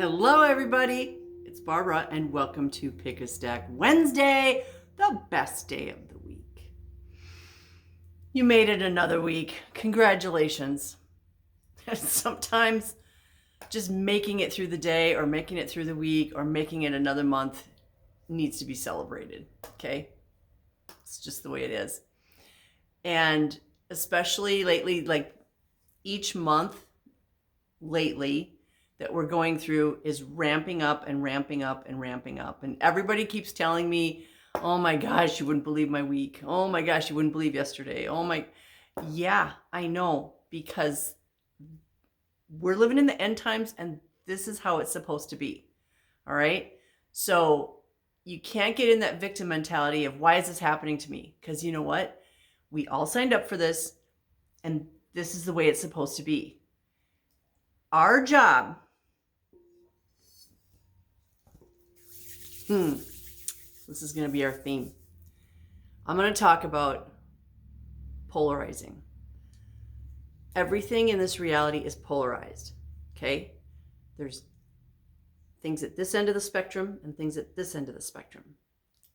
Hello, everybody. It's Barbara, and welcome to Pick a Stack Wednesday, the best day of the week. You made it another week. Congratulations. Sometimes just making it through the day or making it through the week or making it another month needs to be celebrated, okay? It's just the way it is. And especially lately, like each month lately, that we're going through is ramping up and ramping up and ramping up. And everybody keeps telling me, oh my gosh, you wouldn't believe my week. Oh my gosh, you wouldn't believe yesterday. Yeah, I know, because we're living in the end times and this is how it's supposed to be. All right. So you can't get in that victim mentality of why is this happening to me? Because you know what? We all signed up for this and this is the way it's supposed to be. Our job this is going to be our theme. I'm going to talk about polarizing. Everything in this reality is polarized, okay? There's things at this end of the spectrum and things at this end of the spectrum.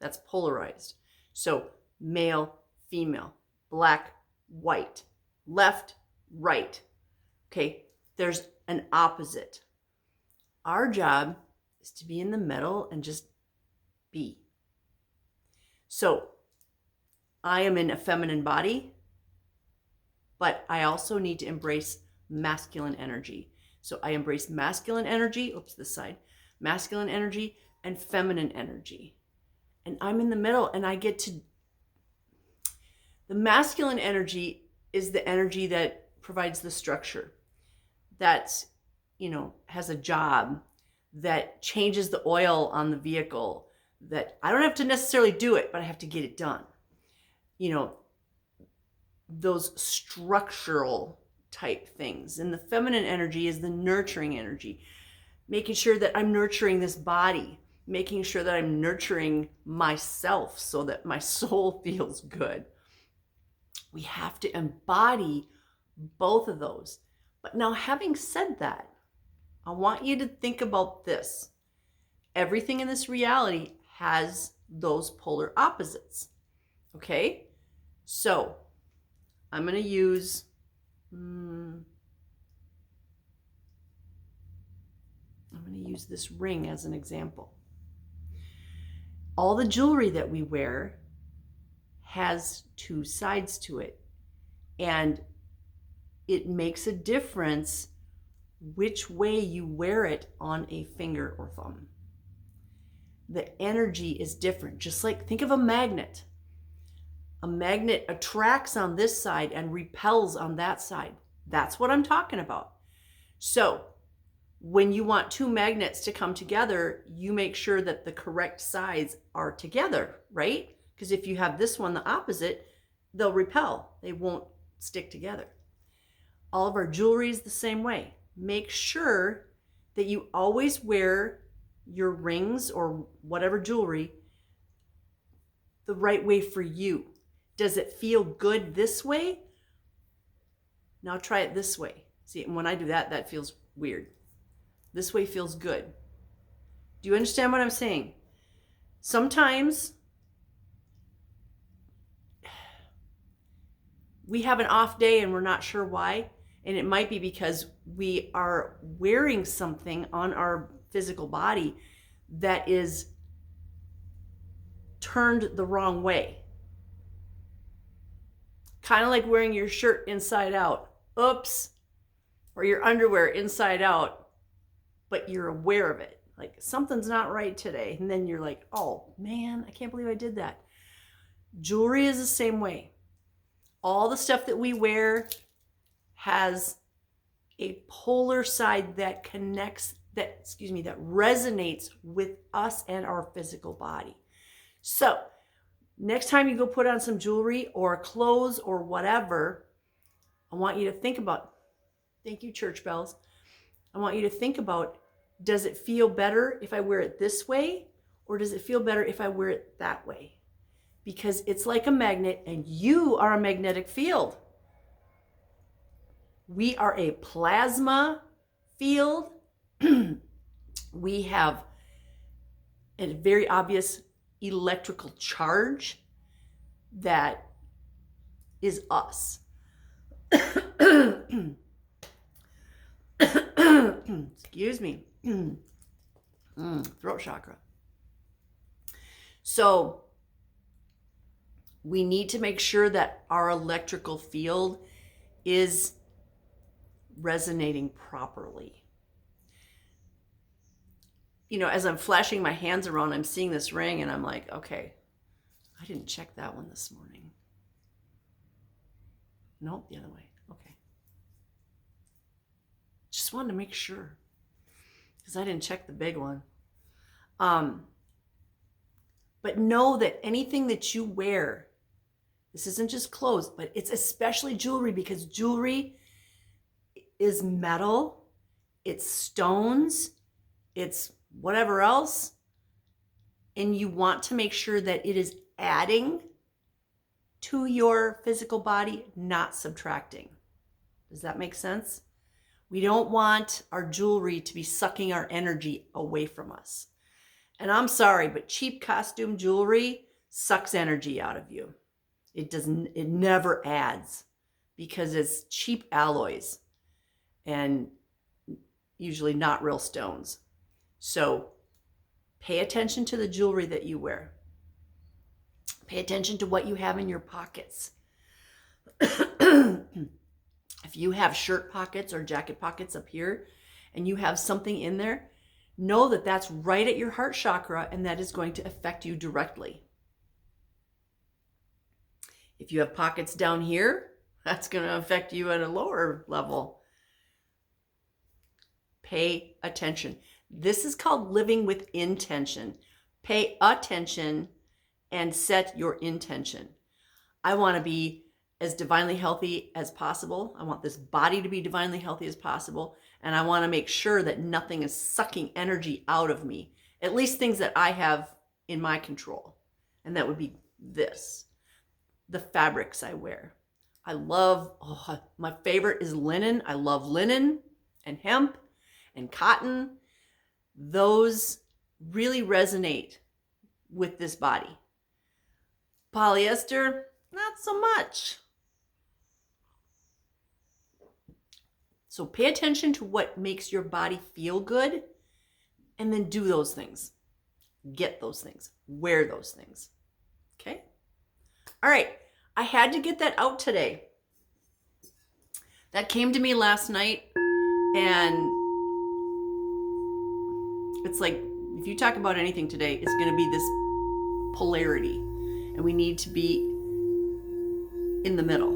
That's polarized. So male, female, black, white, left, right, okay? There's an opposite. Our job is to be in the middle and just be. So I am in a feminine body, but I also need to embrace masculine energy. So I embrace masculine energy, masculine energy and feminine energy. And I'm in the middle and I get to, the masculine energy is the energy that provides the structure, that, has a job, that changes the oil on the vehicle, that I don't have to necessarily do it, but I have to get it done. Those structural type things. And the feminine energy is the nurturing energy, making sure that I'm nurturing this body, making sure that I'm nurturing myself so that my soul feels good. We have to embody both of those. But now, having said that, I want you to think about this. Everything in this reality has those polar opposites. Okay? So, I'm going to use this ring as an example. All the jewelry that we wear has two sides to it. And it makes a difference which way you wear it on a finger or thumb. The energy is different. Just like, think of a magnet. A magnet attracts on this side and repels on that side. That's what I'm talking about. So when you want two magnets to come together, you make sure that the correct sides are together, right? Because if you have this one the opposite, they'll repel. They won't stick together. All of our jewelry is the same way. Make sure that you always wear your rings or whatever jewelry the right way for you. Does it feel good this way? Now try it this way. See, and when I do that, that feels weird. This way feels good. Do you understand what I'm saying? Sometimes we have an off day and we're not sure why. And it might be because we are wearing something on our physical body that is turned the wrong way. Kind of like wearing your shirt inside out. Oops. Or your underwear inside out, but you're aware of it. Like, something's not right today. And then you're like, oh man, I can't believe I did that. Jewelry is the same way. All the stuff that we wear has a polar side that that resonates with us and our physical body. So next time you go put on some jewelry or clothes or whatever, I want you to think about, thank you, church bells. I want you to think about, does it feel better if I wear it this way? Or does it feel better if I wear it that way? Because it's like a magnet and you are a magnetic field. We are a plasma field we have a very obvious electrical charge that is us. Excuse me. Throat chakra. So we need to make sure that our electrical field is resonating properly. You know, as I'm flashing my hands around, I'm seeing this ring and I'm like, okay, I didn't check that one this morning. Nope, the other way. Okay. Just wanted to make sure because I didn't check the big one. But know that anything that you wear, this isn't just clothes, but it's especially jewelry, because jewelry is metal, it's stones, it's whatever else. And you want to make sure that it is adding to your physical body, not subtracting. Does that make sense? We don't want our jewelry to be sucking our energy away from us. And I'm sorry, but cheap costume jewelry sucks energy out of you. It never adds, because it's cheap alloys and usually not real stones. So pay attention to the jewelry that you wear. Pay attention to what you have in your pockets. If you have shirt pockets or jacket pockets up here and you have something in there, know that that's right at your heart chakra and that is going to affect you directly. If you have pockets down here, that's going to affect you at a lower level. Pay attention. This is called living with intention. Pay attention and set your intention. I want to be as divinely healthy as possible. I want this body to be divinely healthy as possible. And I want to make sure that nothing is sucking energy out of me. At least things that I have in my control. And that would be this. The fabrics I wear. I love, my favorite is linen. I love linen and hemp and cotton. Those really resonate with this body. Polyester, not so much. So pay attention to what makes your body feel good and then do those things. Get those things. Wear those things. Okay? All right. I had to get that out today. That came to me last night, and it's like, if you talk about anything today, it's going to be this polarity, and we need to be in the middle.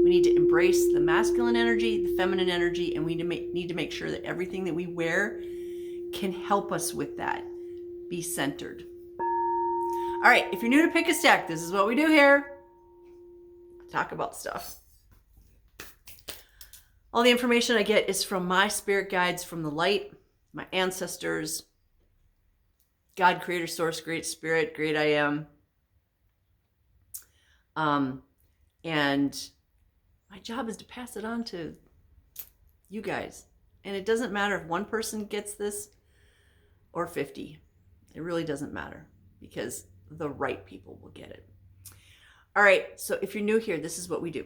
We need to embrace the masculine energy, the feminine energy, and we need to make sure that everything that we wear can help us with that. Be centered. All right, if you're new to Pick a Stack, this is what we do here. Talk about stuff. All the information I get is from my spirit guides from the light, my ancestors, God, Creator, Source, Great Spirit, Great I Am. And my job is to pass it on to you guys. And it doesn't matter if one person gets this or 50. It really doesn't matter, because the right people will get it. All right, so if you're new here, this is what we do.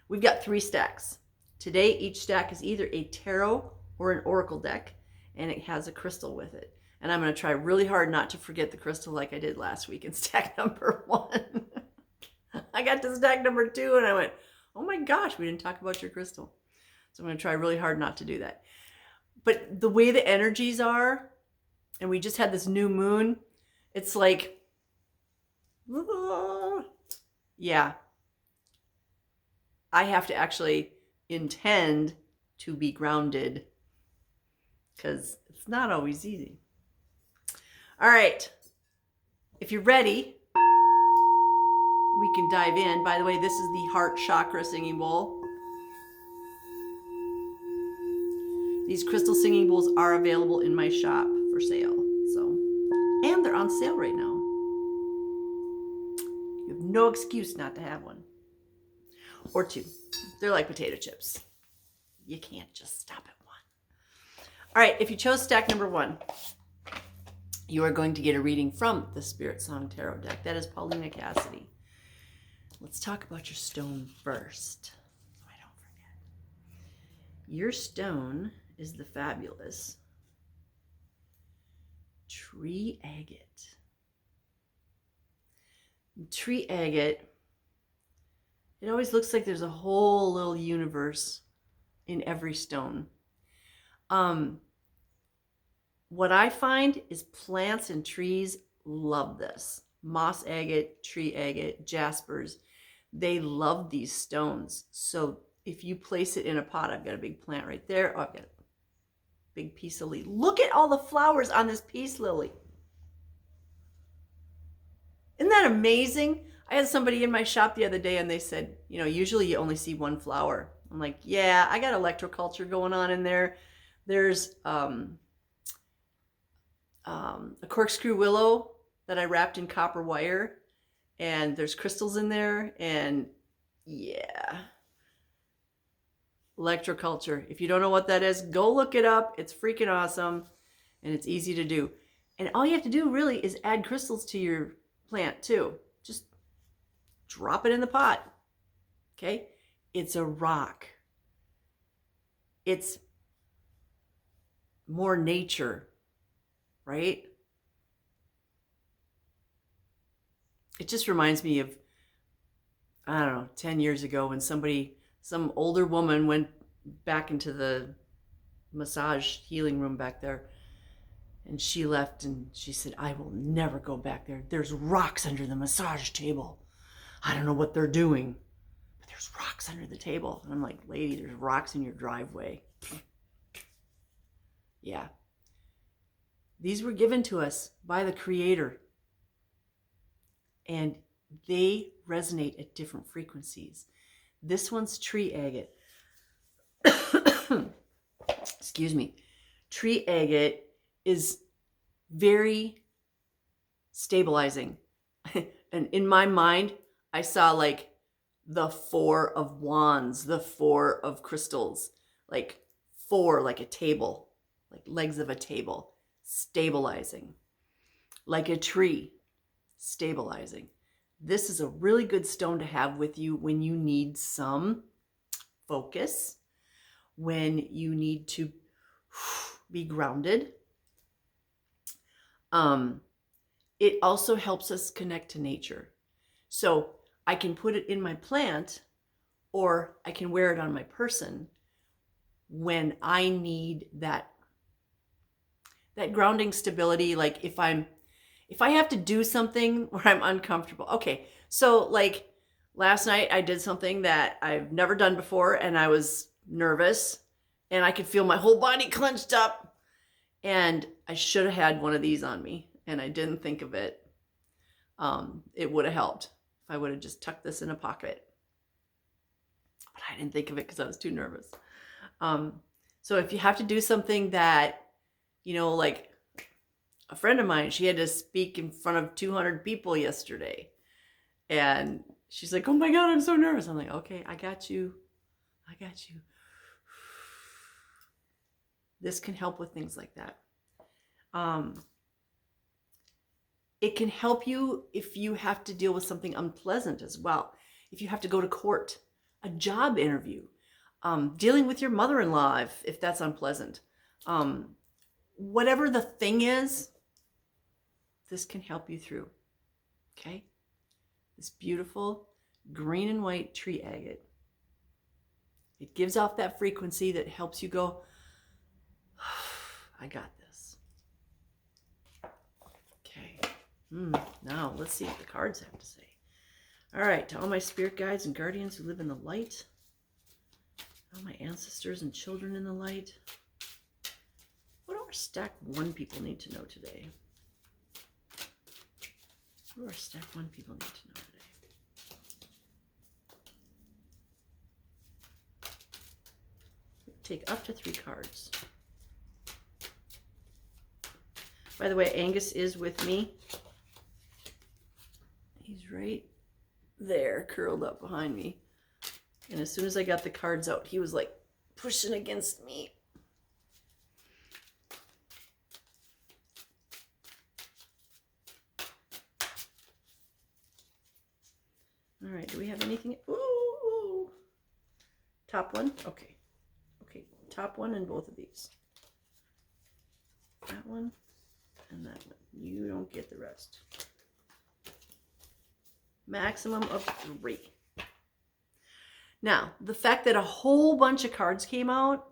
We've got 3 stacks. Today, each stack is either a tarot or an oracle deck, and it has a crystal with it. And I'm going to try really hard not to forget the crystal like I did last week in stack number 1. I got to stack number 2 and I went, oh my gosh, we didn't talk about your crystal. So I'm going to try really hard not to do that. But the way the energies are, and we just had this new moon, it's like, yeah, I have to actually intend to be grounded, because it's not always easy. All right, if you're ready, we can dive in. By the way, this is the heart chakra singing bowl. These crystal singing bowls are available in my shop for sale. And they're on sale right now. You have no excuse not to have one. Or 2. They're like potato chips. You can't just stop at 1. All right, if you chose stack number 1, you are going to get a reading from the Spirit Song Tarot deck. That is Paulina Cassidy. Let's talk about your stone first, so I don't forget. Your stone is the fabulous tree agate. Tree agate, it always looks like there's a whole little universe in every stone. What I find is plants and trees love this. Moss agate, tree agate, jaspers, they love these stones. So if you place it in a pot, I've got a big plant right there. Oh, I've got a big peace lily. Look at all the flowers on this peace lily. Isn't that amazing? I had somebody in my shop the other day and they said, you know, usually you only see one flower. I'm like, yeah, I got electroculture going on in there. There's a corkscrew willow that I wrapped in copper wire, and there's crystals in there, and yeah. Electroculture. If you don't know what that is, go look it up. It's freaking awesome, and it's easy to do. And all you have to do really is add crystals to your plant too. Just drop it in the pot. Okay? It's a rock. It's more nature, right? It just reminds me of, I don't know, 10 years ago when some older woman went back into the massage healing room back there, and she left and she said, I will never go back there. There's rocks under the massage table. I don't know what they're doing, but there's rocks under the table. And I'm like, lady, there's rocks in your driveway. Yeah. These were given to us by the Creator, and they resonate at different frequencies. This one's tree agate. Excuse me. Tree agate is very stabilizing. And in my mind, I saw like the 4 of wands, the 4 of crystals, like 4, like a table, like legs of a table, stabilizing. Like a tree, stabilizing. This is a really good stone to have with you when you need some focus, when you need to be grounded. It also helps us connect to nature. So I can put it in my plant, or I can wear it on my person when I need that grounding stability. Like if I have to do something where I'm uncomfortable. Okay, so like last night I did something that I've never done before, and I was nervous, and I could feel my whole body clenched up, and I should have had one of these on me, and I didn't think of it. It would have helped if I would have just tucked this in a pocket, but I didn't think of it because I was too nervous. So if you have to do something that, you know, like a friend of mine, she had to speak in front of 200 people yesterday, and she's like, oh my God, I'm so nervous. I'm like, okay, I got you. This can help with things like that. It can help you if you have to deal with something unpleasant as well. If you have to go to court, a job interview, dealing with your mother-in-law if that's unpleasant. Whatever the thing is, this can help you through. Okay? This beautiful green and white tree agate. It gives off that frequency that helps you go, I got this. Okay. Now let's see what the cards have to say. All right, to all my spirit guides and guardians who live in the light, all my ancestors and children in the light, what do our stack 1 people need to know today? What do our stack 1 people need to know today? Take up to 3 cards. By the way, Angus is with me. He's right there, curled up behind me. And as soon as I got the cards out, he was like pushing against me. anything? Ooh. Top one? Okay. Okay, top one in both of these. That one and that one. You don't get the rest. Maximum of 3. Now, the fact that a whole bunch of cards came out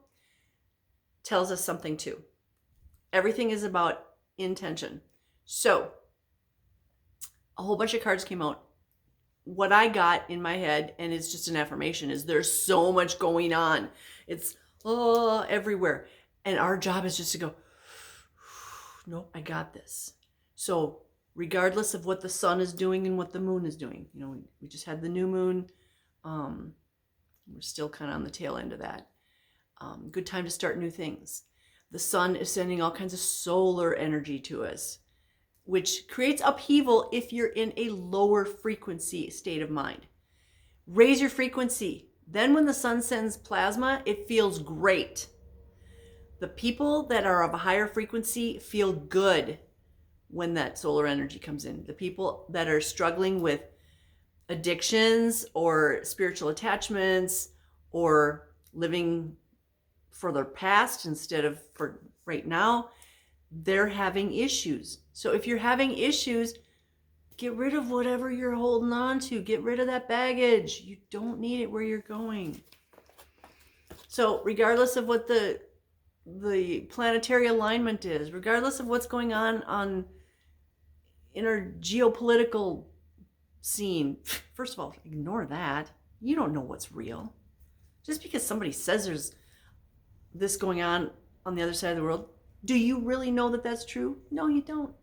tells us something too. Everything is about intention. So, a whole bunch of cards came out. What I got in my head, and it's just an affirmation, is there's so much going on. It's everywhere. And our job is just to go, nope, I got this. So regardless of what the sun is doing and what the moon is doing, you know, we just had the new moon. We're still kind of on the tail end of that. Good time to start new things. The sun is sending all kinds of solar energy to us, which creates upheaval if you're in a lower frequency state of mind. Raise your frequency. Then when the sun sends plasma, it feels great. The people that are of a higher frequency feel good when that solar energy comes in. The people that are struggling with addictions or spiritual attachments or living for their past instead of for right now, they're having issues. So if you're having issues, get rid of whatever you're holding on to. Get rid of that baggage. You don't need it where you're going. So regardless of what the planetary alignment is, regardless of what's going on in our geopolitical scene, first of all, ignore that. You don't know what's real. Just because somebody says there's this going on the other side of the world, do you really know that that's true? No, you don't.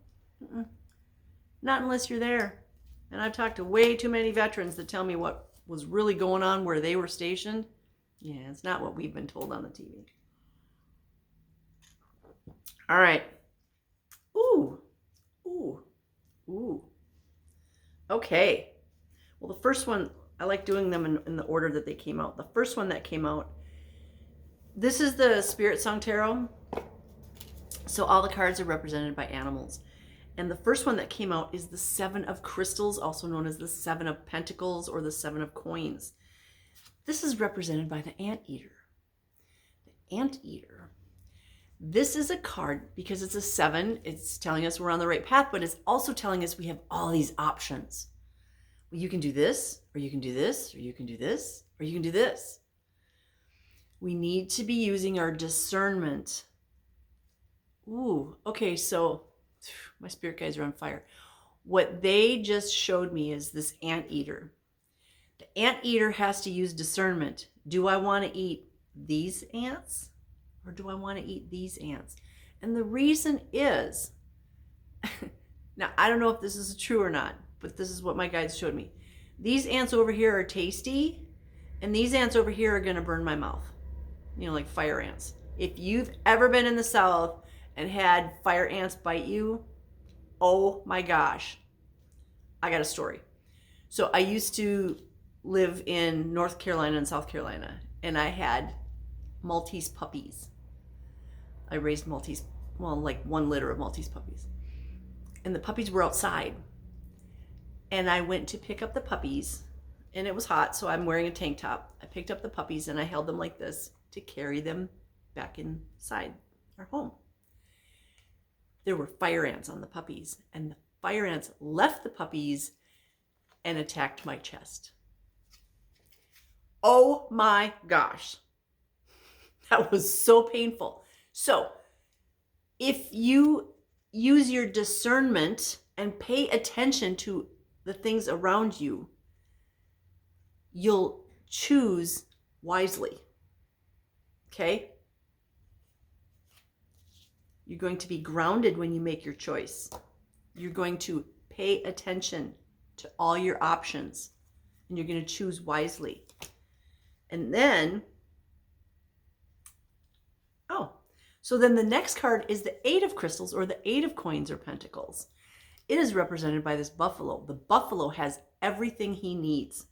Not unless you're there. And I've talked to way too many veterans that tell me what was really going on where they were stationed. Yeah, it's not what we've been told on the TV. All right. Ooh. Okay. Well, the first one, I like doing them in the order that they came out. The first one that came out, this is the Spirit Song Tarot. So all the cards are represented by animals. And the first one that came out is the 7 of Crystals, also known as the 7 of Pentacles or the 7 of Coins. This is represented by the Anteater. The Anteater. This is a card because it's a 7. It's telling us we're on the right path, but it's also telling us we have all these options. Well, you can do this, or you can do this, or you can do this, or you can do this. We need to be using our discernment. Ooh, okay, so my spirit guides are on fire. What they just showed me is this Anteater. The Anteater has to use discernment. Do I want to eat these ants? Or do I want to eat these ants? And the reason is, now I don't know if this is true or not, but this is what my guides showed me. These ants over here are tasty, and these ants over here are going to burn my mouth. You know, like fire ants. If you've ever been in the South and had fire ants bite you, oh my gosh, I got a story. So I used to live in North Carolina and South Carolina, and I had Maltese puppies. I raised Maltese, well, like 1 litter of Maltese puppies. And the puppies were outside. And I went to pick up the puppies, and it was hot, so I'm wearing a tank top. I picked up the puppies and I held them like this to carry them back inside our home. There were fire ants on the puppies, and the fire ants left the puppies and attacked my chest. Oh my gosh. That was so painful. So if you use your discernment and pay attention to the things around you, you'll choose wisely. Okay? You're going to be grounded when you make your choice. You're going to pay attention to all your options, and you're going to choose wisely. And then, so then the next card is the 8 of Crystals, or the 8 of Coins or Pentacles. It is represented by this buffalo. The buffalo has everything he needs.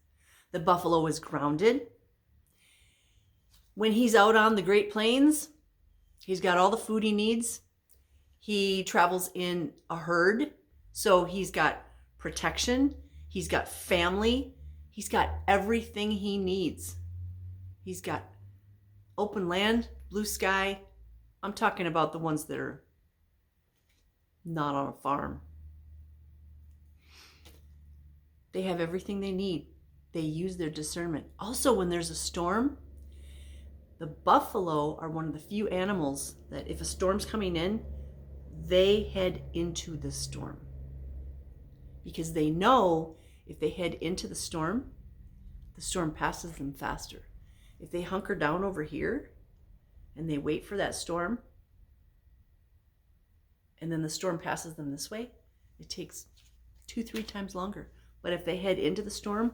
The buffalo is grounded. When he's out on the Great Plains, he's got all the food he needs. He travels in a herd, so he's got protection. He's got family. He's got everything he needs. He's got open land, blue sky. I'm talking about the ones that are not on a farm. They have everything they need. They use their discernment. Also, when there's a storm, the buffalo are one of the few animals that if a storm's coming in, they head into the storm. Because they know if they head into the storm passes them faster. If they hunker down over here and they wait for that storm, and then the storm passes them this way, it takes 2-3 times longer. But if they head into the storm,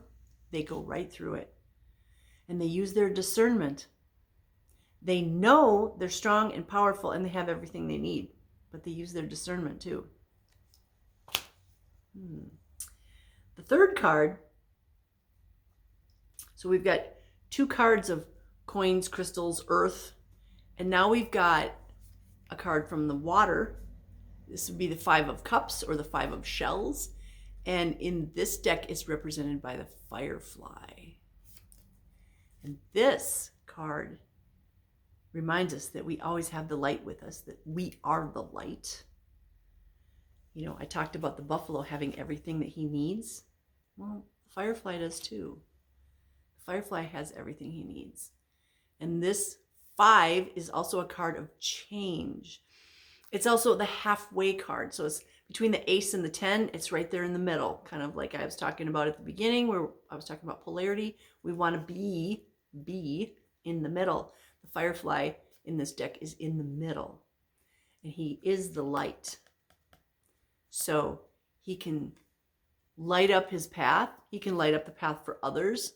they go right through it. And they use their discernment. They know they're strong and powerful and they have everything they need, but they use their discernment too. The third card, so we've got 2 cards of coins, crystals, earth, and now we've got a card from the water. This would be the 5 of cups or the 5 of shells. And in this deck is represented by the firefly. And this card reminds us that we always have the light with us, that we are the light. You know, I talked about the buffalo having everything that he needs. Well, the firefly does too. The firefly has everything he needs. And this 5 is also a card of change. It's also the halfway card. So it's between the ace and the 10, it's right there in the middle. Kind of like I was talking about at the beginning where I was talking about polarity. We want to be in the middle. The firefly in this deck is in the middle. And he is the light. So he can light up his path. He can light up the path for others.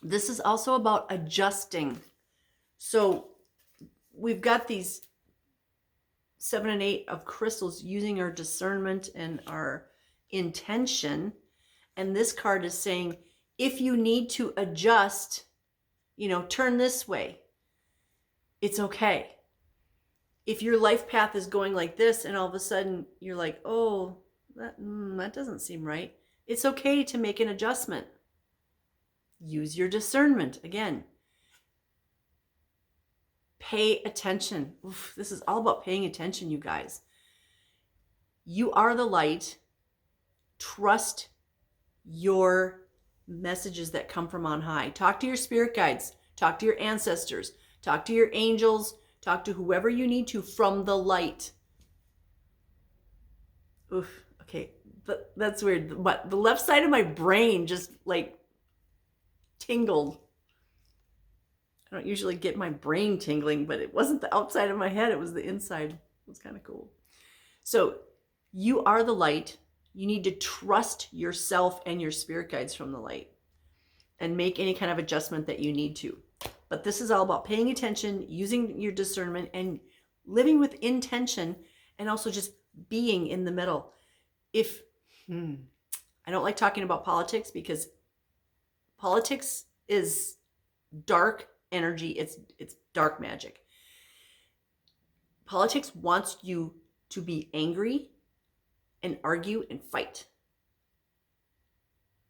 This is also about adjusting. So we've got these 7 and 8 of crystals using our discernment and our intention. And this card is saying, if you need to adjust, you know, turn this way, it's okay. If your life path is going like this and all of a sudden you're like, oh, that doesn't seem right. It's okay to make an adjustment. Use your discernment again. Pay attention. Oof, this is all about paying attention, you guys. You are the light. Trust your messages that come from on high. Talk to your spirit guides. Talk to your ancestors. Talk to your angels. Talk to whoever you need to from the light. Oof, okay. That's weird. But the left side of my brain just like tingled. I don't usually get my brain tingling, but it wasn't the outside of my head. It was the inside. It was kind of cool. So you are the light. You need to trust yourself and your spirit guides from the light and make any kind of adjustment that you need to. But this is all about paying attention, using your discernment, and living with intention, and also just being in the middle. I don't like talking about politics because politics is dark energy. It's dark magic. Politics wants you to be angry and argue and fight.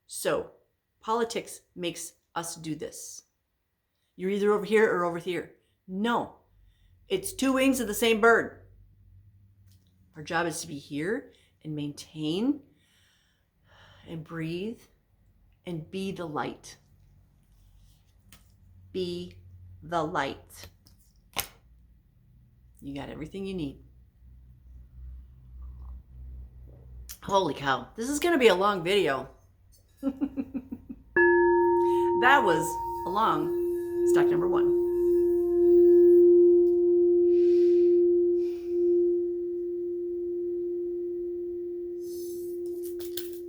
So politics makes us do this. You're either over here or over here. No, it's 2 wings of the same bird. Our job is to be here and maintain and breathe and be the light. Be the light. You got everything you need. Holy cow. This is going to be a long video. That was a long stack number 1.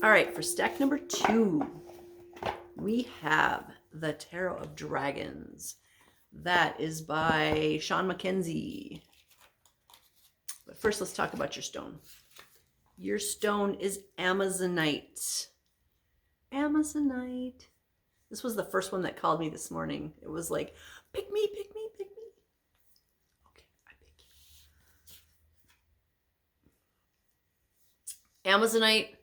All right, for stack number 2, we have the Tarot of Dragons. That is by Sean Mackenzie. But first, let's talk about your stone. Your stone is Amazonite. Amazonite. This was the first one that called me this morning. It was like, pick me, pick me, pick me. Okay, I pick you. Amazonite.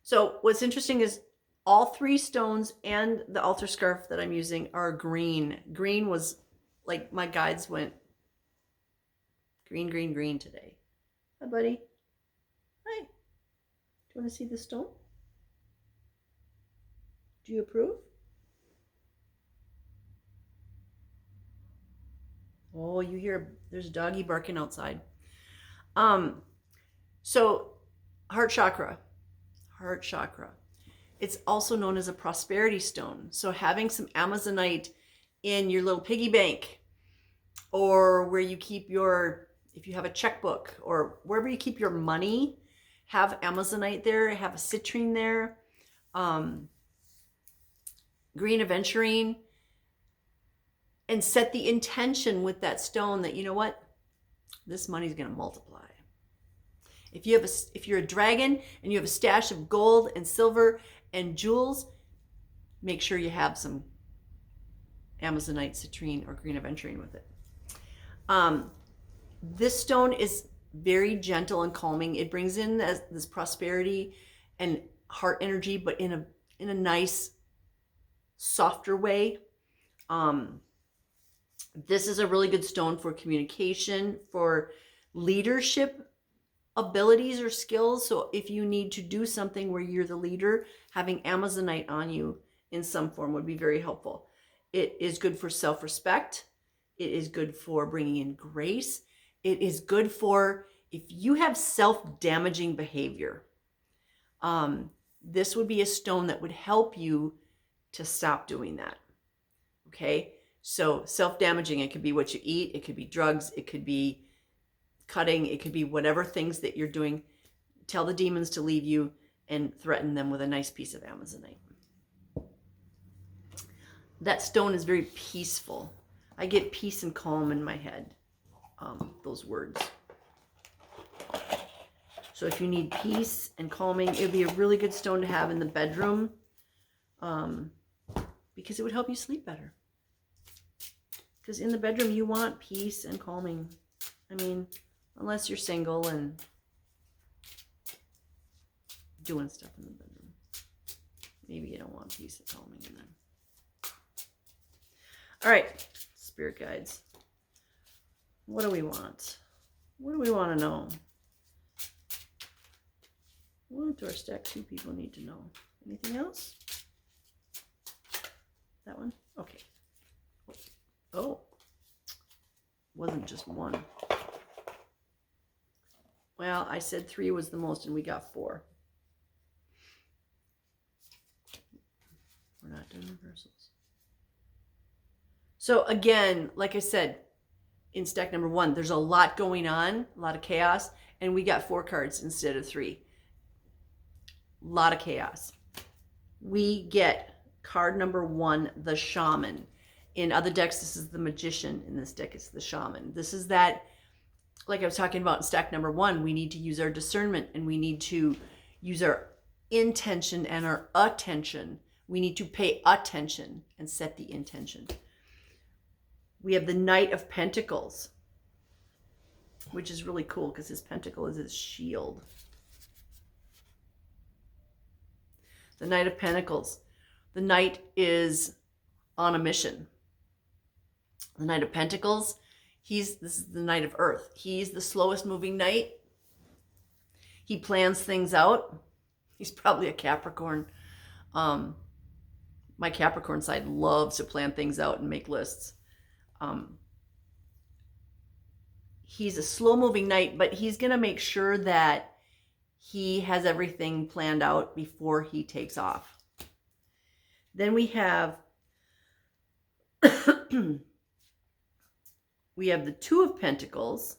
So what's interesting is All three stones and the altar scarf that I'm using are green. Green was like my guides went green, green, green today. Hi, buddy. Hi. Do you want to see the stone? Do you approve? Oh, you hear there's a doggy barking outside. So heart chakra. Heart chakra. It's also known as a prosperity stone. So having some Amazonite in your little piggy bank, or where you keep your, if you have a checkbook, or wherever you keep your money, have Amazonite there, have a citrine there, green aventurine, and set the intention with that stone that, you know what, this money's going to multiply. If you're a dragon and you have a stash of gold and silver and jewels, make sure you have some Amazonite, citrine, or green aventurine with it. This stone is very gentle and calming. It brings in this prosperity and heart energy, but in a nice, softer way. This is a really good stone for communication, for leadership abilities or skills. So if you need to do something where you're the leader, having Amazonite on you in some form would be very helpful. It is good for self-respect. It is good for bringing in grace. It is good for if you have self-damaging behavior. This would be a stone that would help you to stop doing that. Okay? So self-damaging, it could be what you eat, it could be drugs, it could be cutting, it could be whatever things that you're doing. Tell the demons to leave you and threaten them with a nice piece of Amazonite. That stone is very peaceful. I get peace and calm in my head, those words. So if you need peace and calming, it would be a really good stone to have in the bedroom, because it would help you sleep better. Because in the bedroom, you want peace and calming. I mean, unless you're single and doing stuff in the bedroom. Maybe you don't want peace and calming in there. All right, spirit guides. What do we want? What do we want to know? What do our stack 2 people need to know? Anything else? That one? Okay. Oh, wasn't just one. Well, I said 3 was the most and we got 4. We're not doing reversals. So again, like I said, in stack number 1, there's a lot going on, a lot of chaos, and we got 4 cards instead of 3. A lot of chaos. We get card number 1, the Shaman. In other decks, this is the Magician. In this deck, it's the Shaman. This is that, like I was talking about in stack number 1, we need to use our discernment and we need to use our intention and our attention. We need to pay attention and set the intention. We have the Knight of Pentacles, which is really cool because his pentacle is his shield. The Knight of Pentacles. The Knight is on a mission. The Knight of Pentacles, this is the Knight of Earth. He's the slowest moving knight. He plans things out. He's probably a Capricorn. My Capricorn side loves to plan things out and make lists. He's a slow moving knight, but he's going to make sure that he has everything planned out before he takes off. Then we have we have the Two of Pentacles,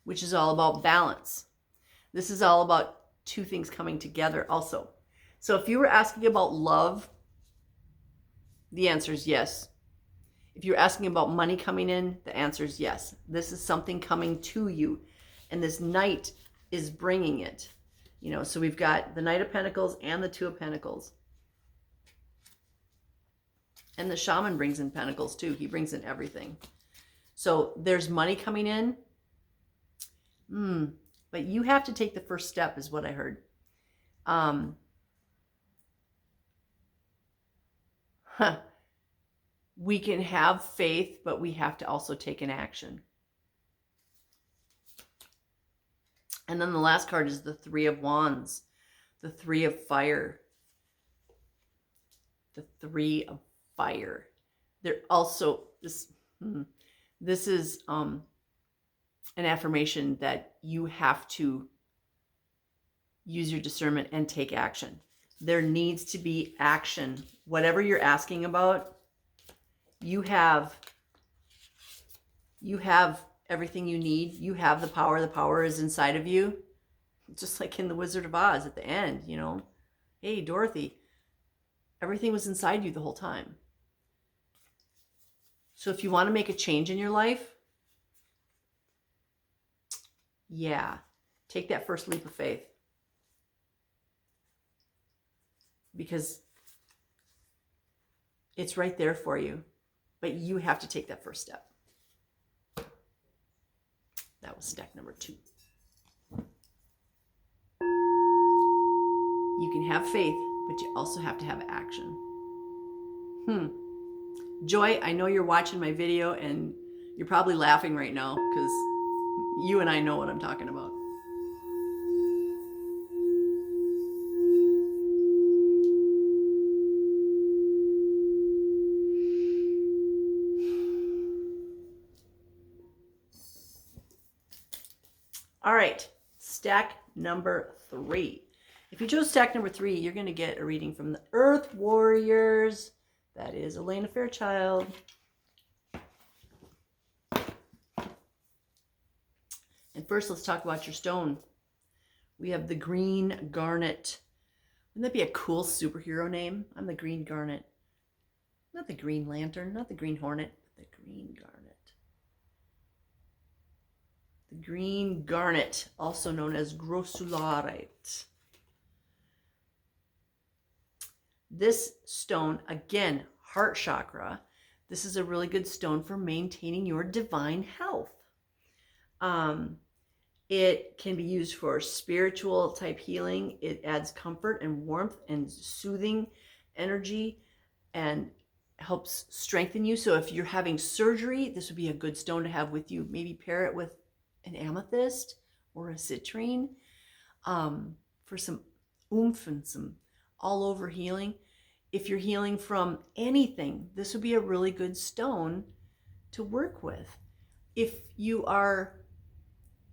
which is all about balance. This is all about 2 things coming together also. So if you were asking about love, the answer is yes. If you're asking about money coming in, the answer is yes. This is something coming to you, and this Knight is bringing it. You know, so we've got the Knight of Pentacles and the Two of Pentacles. And the Shaman brings in Pentacles too. He brings in everything. So there's money coming in. But you have to take the first step is what I heard. We can have faith, but we have to also take an action. And then the last card is the Three of Wands, the Three of Fire. The Three of Fire. They're also, this is an affirmation that you have to use your discernment and take action. There needs to be action. Whatever you're asking about, you have everything you need. You have the power. The power is inside of you. Just like in The Wizard of Oz at the end, you know. Hey, Dorothy, everything was inside you the whole time. So if you want to make a change in your life, yeah, take that first leap of faith. Because it's right there for you. But you have to take that first step. That was stack number 2. You can have faith, but you also have to have action. Joy, I know you're watching my video and you're probably laughing right now because you and I know what I'm talking about. All right, stack number 3. If you chose stack number 3, you're going to get a reading from the Earth Warriors. That is Elena Fairchild. And first, let's talk about your stone. We have the Green Garnet. Wouldn't that be a cool superhero name? I'm the Green Garnet. Not the Green Lantern, not the Green Hornet, but the Green Garnet. The Green Garnet, also known as grossularite. This stone, again, heart chakra. This is a really good stone for maintaining your divine health. It can be used for spiritual type healing. It adds comfort and warmth and soothing energy and helps strengthen you. So if you're having surgery, this would be a good stone to have with you. Maybe pair it with an amethyst or a citrine for some oomph and some all over healing. If you're healing from anything, this would be a really good stone to work with. If you are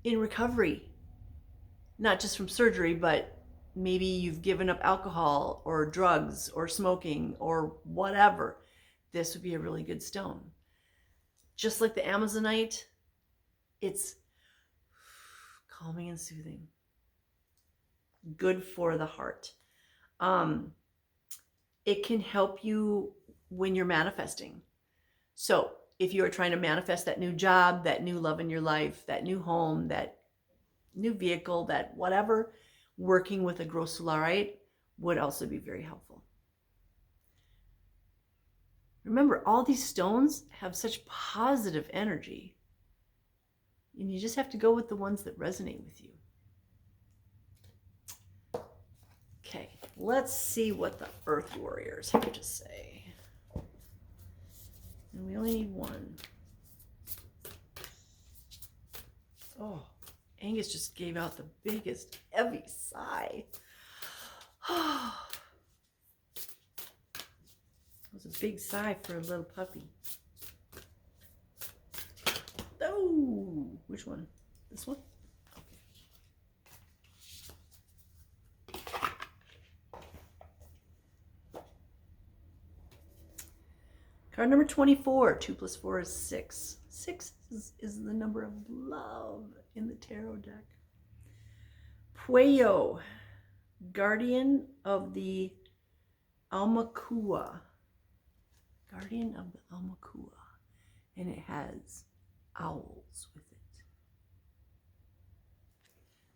in recovery, not just from surgery, but maybe you've given up alcohol or drugs or smoking or whatever, this would be a really good stone. Just like the Amazonite, it's calming and soothing. Good for the heart. It can help you when you're manifesting. So if you are trying to manifest that new job, that new love in your life, that new home, that new vehicle, that whatever, working with a grossularite would also be very helpful. Remember, all these stones have such positive energy. And you just have to go with the ones that resonate with you. Okay, let's see what the Earth Warriors have to say. And we only need one. Oh, Angus just gave out the biggest, heavy sigh. That was a big sigh for a little puppy. Oh, which one? This one? Okay. Card number 24. 2 plus 4 is 6. 6 is the number of love in the tarot deck. Puello, guardian of the Aumakua. Guardian of the Aumakua. And it has owls with it.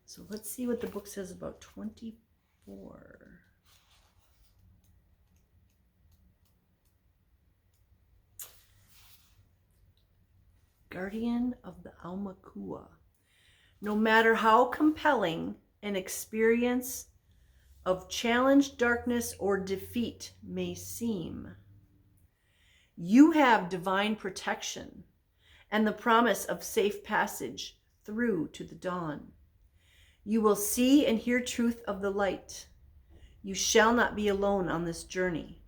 So let's see what the book says about 24. Guardian of the Aumakua. No matter how compelling an experience of challenge, darkness, or defeat may seem, You have divine protection and the promise of safe passage through to the dawn. You will see and hear truth of the light. You shall not be alone on this journey.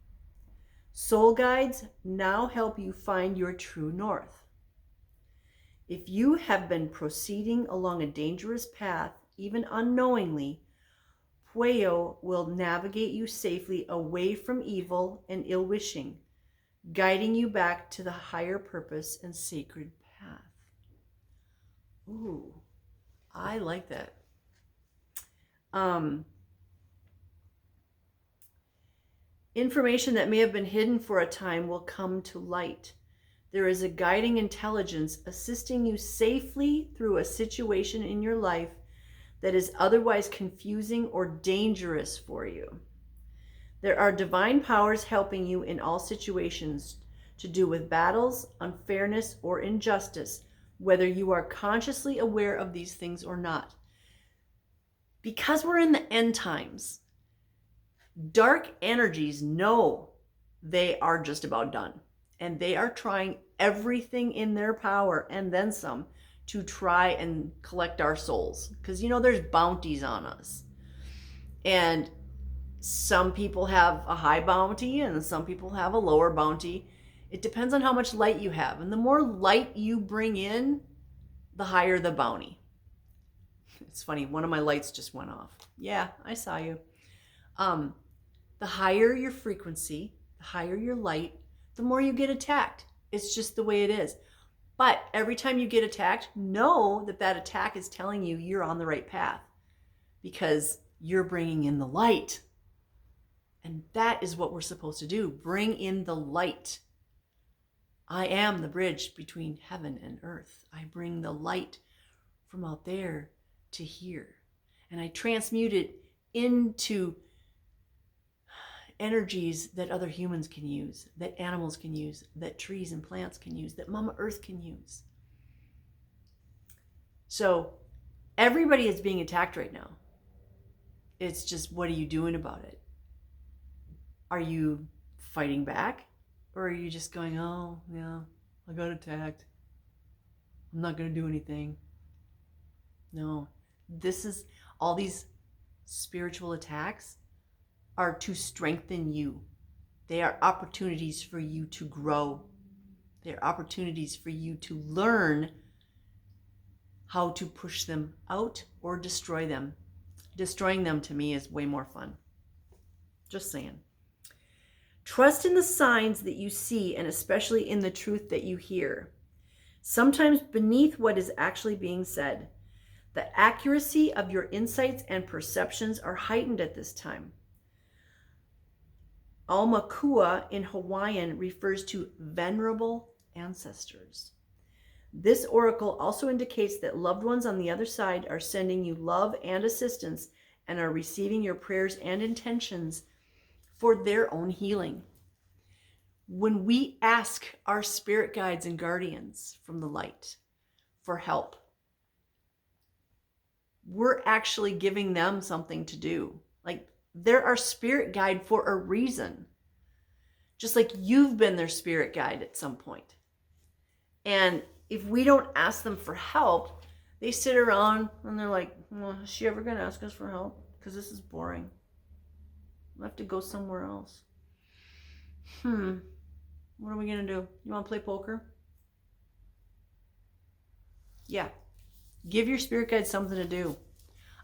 Soul guides now help you find your true north. If you have been proceeding along a dangerous path, even unknowingly, Pueo will navigate you safely away from evil and ill wishing, guiding you back to the higher purpose and sacred path. Ooh, I like that. Information that may have been hidden for a time will come to light. There is a guiding intelligence assisting you safely through a situation in your life that is otherwise confusing or dangerous for you. There are divine powers helping you in all situations to do with battles, unfairness, or injustice, whether you are consciously aware of these things or not. Because we're in the end times, dark energies know they are just about done. And they are trying everything in their power and then some to try and collect our souls. Because, there's bounties on us. And some people have a high bounty and some people have a lower bounty. It depends on how much light you have. And the more light you bring in, the higher the bounty. It's funny, one of my lights just went off. Yeah, I saw you. The higher your frequency, the higher your light, the more you get attacked. It's just the way it is. But every time you get attacked, know that that attack is telling you you're on the right path because you're bringing in the light. And that is what we're supposed to do. Bring in the light. I am the bridge between heaven and earth. I bring the light from out there to here. And I transmute it into energies that other humans can use, that animals can use, that trees and plants can use, that Mama Earth can use. So everybody is being attacked right now. It's just, what are you doing about it? Are you fighting back? Or are you just going, oh, yeah, I got attacked. I'm not going to do anything. No, all these spiritual attacks are to strengthen you. They are opportunities for you to grow. They are opportunities for you to learn how to push them out or destroy them. Destroying them to me is way more fun. Just saying. Trust in the signs that you see and especially in the truth that you hear. Sometimes beneath what is actually being said, the accuracy of your insights and perceptions are heightened at this time. Aumakua in Hawaiian refers to venerable ancestors. This oracle also indicates that loved ones on the other side are sending you love and assistance and are receiving your prayers and intentions for their own healing. When we ask our spirit guides and guardians from the light for help, we're actually giving them something to do. Like, they're our spirit guide for a reason. Just like you've been their spirit guide at some point. And if we don't ask them for help, they sit around and they're like, well, is she ever going to ask us for help? Because this is boring. We'll have to go somewhere else. What are we going to do? You want to play poker? Yeah. Give your spirit guides something to do.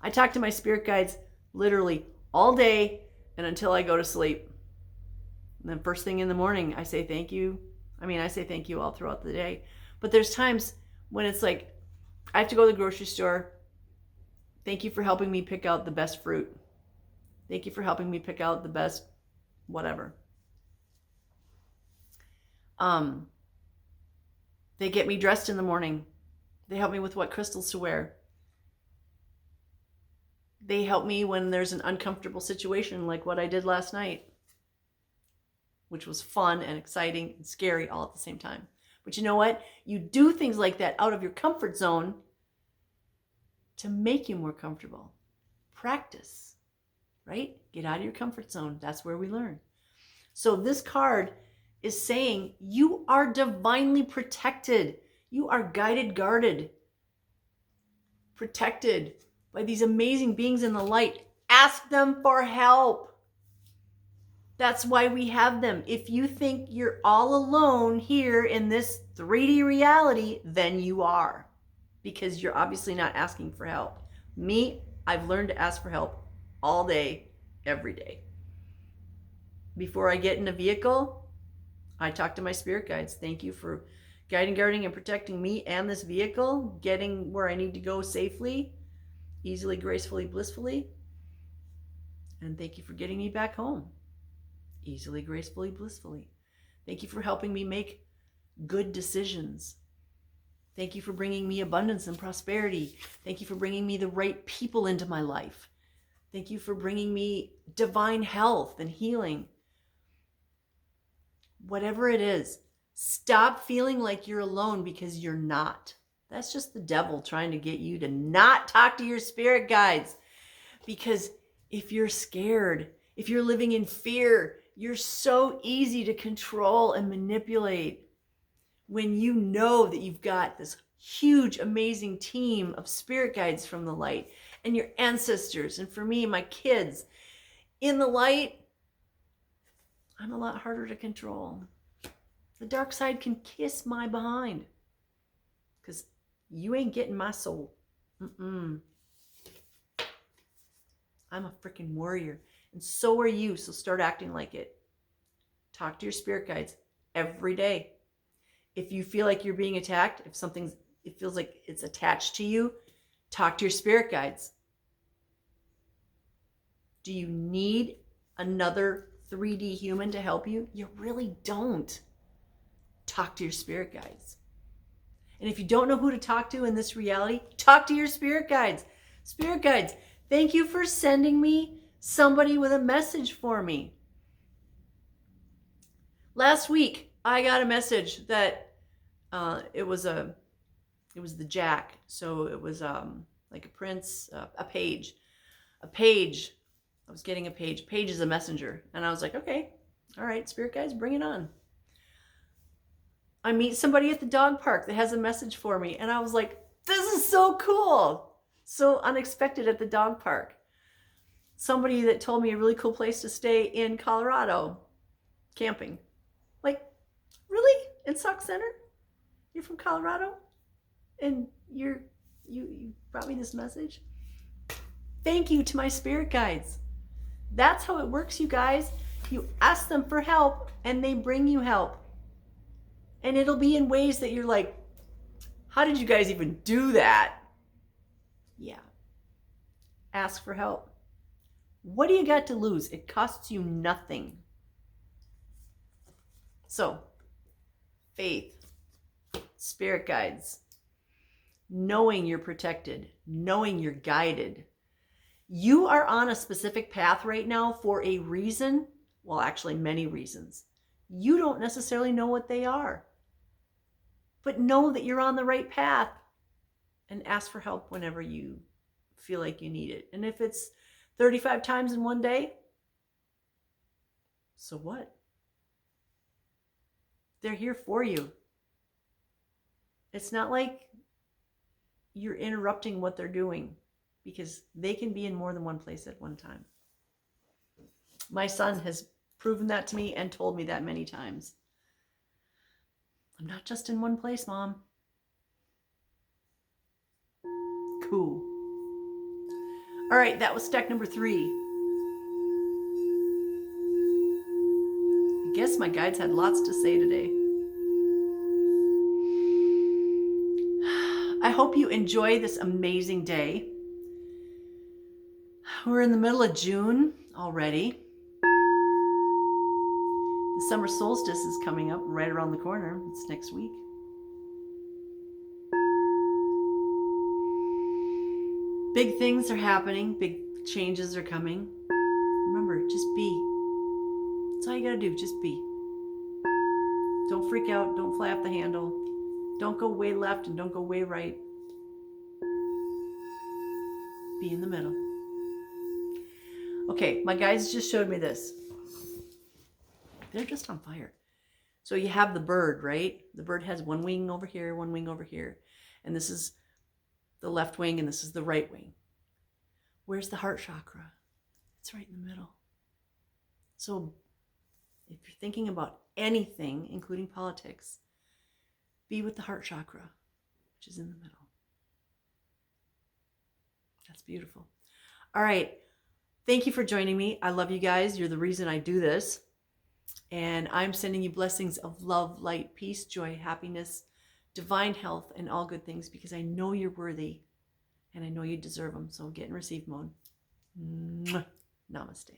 I talk to my spirit guides literally all day and until I go to sleep. And then first thing in the morning, I say thank you. I say thank you all throughout the day. But there's times when it's like, I have to go to the grocery store. Thank you for helping me pick out the best fruit. Thank you for helping me pick out the best whatever. They get me dressed in the morning. They help me with what crystals to wear. They help me when there's an uncomfortable situation like what I did last night, which was fun and exciting and scary all at the same time. But you know what? You do things like that out of your comfort zone to make you more comfortable. Practice, right? Get out of your comfort zone. That's where we learn. So this card is saying you are divinely protected. You are guided, guarded, protected by these amazing beings in the light. Ask them for help. That's why we have them. If you think you're all alone here in this 3D reality, then you are, because you're obviously not asking for help. Me, I've learned to ask for help all day, every day. Before I get in a vehicle, I talk to my spirit guides. Thank you for guiding, guarding, and protecting me and this vehicle, getting where I need to go safely, easily, gracefully, blissfully. And thank you for getting me back home, easily, gracefully, blissfully. Thank you for helping me make good decisions. Thank you for bringing me abundance and prosperity. Thank you for bringing me the right people into my life. Thank you for bringing me divine health and healing. Whatever it is, stop feeling like you're alone, because you're not. That's just the devil trying to get you to not talk to your spirit guides. Because if you're scared, if you're living in fear, you're so easy to control and manipulate. When you know that you've got this huge, amazing team of spirit guides from the light and your ancestors, and for me, my kids in the light, I'm a lot harder to control. The dark side can kiss my behind, because you ain't getting my soul. I'm a freaking warrior, and so are you. So start acting like it. Talk to your spirit guides every day. If you feel like you're being attacked, if it feels like it's attached to you, talk to your spirit guides. Do you need another 3D human to help you? You really don't. Talk to your spirit guides. And if you don't know who to talk to in this reality, talk to your spirit guides. Spirit guides, thank you for sending me somebody with a message for me. Last week, I got a message that it was the Jack. So it was like a prince, a page. I was getting a page. Page is a messenger. And I was like, okay, all right, spirit guides, bring it on. I meet somebody at the dog park that has a message for me. And I was like, this is so cool. So unexpected at the dog park. Somebody that told me a really cool place to stay in Colorado, camping. Like, really? In Sauk Center? You're from Colorado? And you brought me this message? Thank you to my spirit guides. That's how it works, you guys. You ask them for help and they bring you help. And it'll be in ways that you're like, how did you guys even do that? Yeah. Ask for help. What do you got to lose? It costs you nothing. So, faith, spirit guides, knowing you're protected, knowing you're guided. You are on a specific path right now for a reason. Well, actually, many reasons. You don't necessarily know what they are. But know that you're on the right path and ask for help whenever you feel like you need it. And if it's 35 times in one day, so what? They're here for you. It's not like you're interrupting what they're doing, because they can be in more than one place at one time. My son has proven that to me and told me that many times. I'm not just in one place, Mom. Cool. All right, that was stack number 3. I guess my guides had lots to say today. I hope you enjoy this amazing day. We're in the middle of June already. The summer solstice is coming up right around the corner. It's next week. Big things are happening. Big changes are coming. Remember, just be. That's all you gotta do, just be. Don't freak out. Don't fly off the handle. Don't go way left and don't go way right. Be in the middle. Okay, my guys just showed me this. They're just on fire. So you have the bird, right? The bird has one wing over here, one wing over here. And this is the left wing and this is the right wing. Where's the heart chakra? It's right in the middle. So if you're thinking about anything, including politics, be with the heart chakra, which is in the middle. That's beautiful. All right. Thank you for joining me. I love you guys. You're the reason I do this. And I'm sending you blessings of love, light, peace, joy, happiness, divine health, and all good things because I know you're worthy and I know you deserve them. So get in receive mode. Namaste.